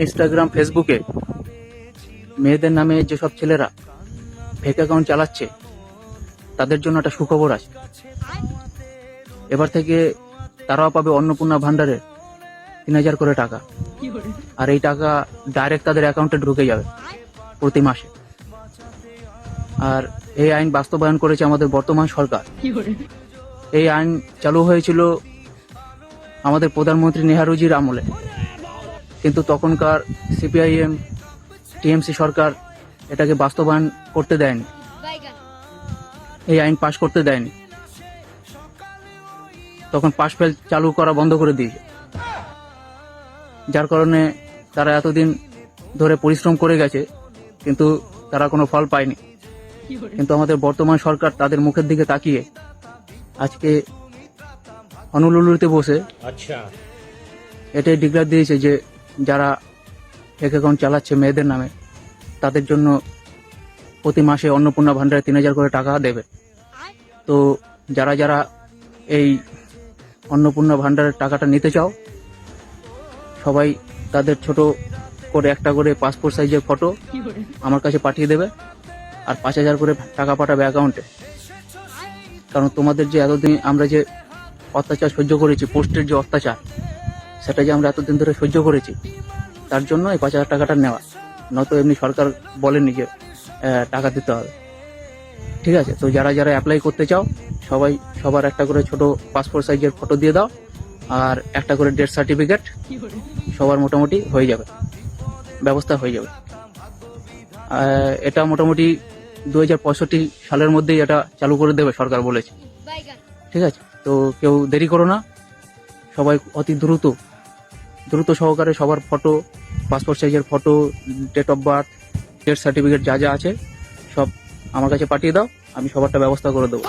Instagram ফেসবুকে মেয়েদের নামে যেসব ছেলেরা ফেক অ্যাকাউন্ট চালাচ্ছে তাদের জন্য একটা সুখবর আছে। এবার থেকে তারাও পাবে অন্নপূর্ণা ভান্ডারের 3,000 করে টাকা, আর এই টাকা ডাইরেক্ট তাদের অ্যাকাউন্টে ঢুকে যাবে প্রতি মাসে। আর এই আইন বাস্তবায়ন করেছে আমাদের বর্তমান সরকার। এই আইন চালু হয়েছিল আমাদের প্রধানমন্ত্রী নেহরুজির আমলে, কিন্তু তখনকার সিপিআইএম টিএমসি সরকার এটাকে বাস্তবায়ন করতে দেয়নি, এই আইন পাশ করতে দেয়নি। তখন পাশ ফেল চালু করা বন্ধ করে দিয়েছে, যার কারণে তারা এতদিন ধরে পরিশ্রম করে গেছে কিন্তু তারা কোনো ফল পায়নি। কিন্তু আমাদের বর্তমান সরকার তাদের মুখের দিকে তাকিয়ে আজকে অনুলুলুতে বসে এটাই ডিক্লেয়ার দিয়েছে যে যারা ফেক অ্যাকাউন্ট চালাচ্ছে মেয়েদের নামে তাদের জন্য প্রতি মাসে অন্নপূর্ণা ভান্ডারে 3,000 করে টাকা দেবে। তো যারা যারা এই অন্নপূর্ণা ভান্ডারের টাকাটা নিতে চাও, সবাই তাদের ছোট করে একটা করে পাসপোর্ট সাইজের ফটো আমার কাছে পাঠিয়ে দেবে, আর 5,000 করে টাকা পাঠাবে অ্যাকাউন্টে। কারণ তোমাদের যে এতদিন আমরা যে অত্যাচার সহ্য করেছি, পোস্টের যে অত্যাচার, সেটা যে আমরা এতদিন ধরে সহ্য করেছি, তার জন্য এই 5,000 টাকাটা নেওয়া। নয়তো এমনি সরকার বলেনি যে টাকা দিতে হবে। ঠিক আছে, তো যারা যারা অ্যাপ্লাই করতে চাও সবাই সবার একটা করে ছোট পাসপোর্ট সাইজের ফটো দিয়ে দাও, আর একটা করে ডেথ সার্টিফিকেট, সবার মোটামুটি হয়ে যাবে, ব্যবস্থা হয়ে যাবে। এটা মোটামুটি 2065 সালের মধ্যেই এটা চালু করে দেবে সরকার বলেছে। ঠিক আছে, তো কেউ দেরি করো না, সবাই অতি দ্রুত সহকারে সবার ফটো, পাসপোর্ট সাইজের photo, date of birth, death certificate যা যা আছে সব আমার কাছে পাঠিয়ে দাও, আমি সবারটা ব্যবস্থা করে দেবো।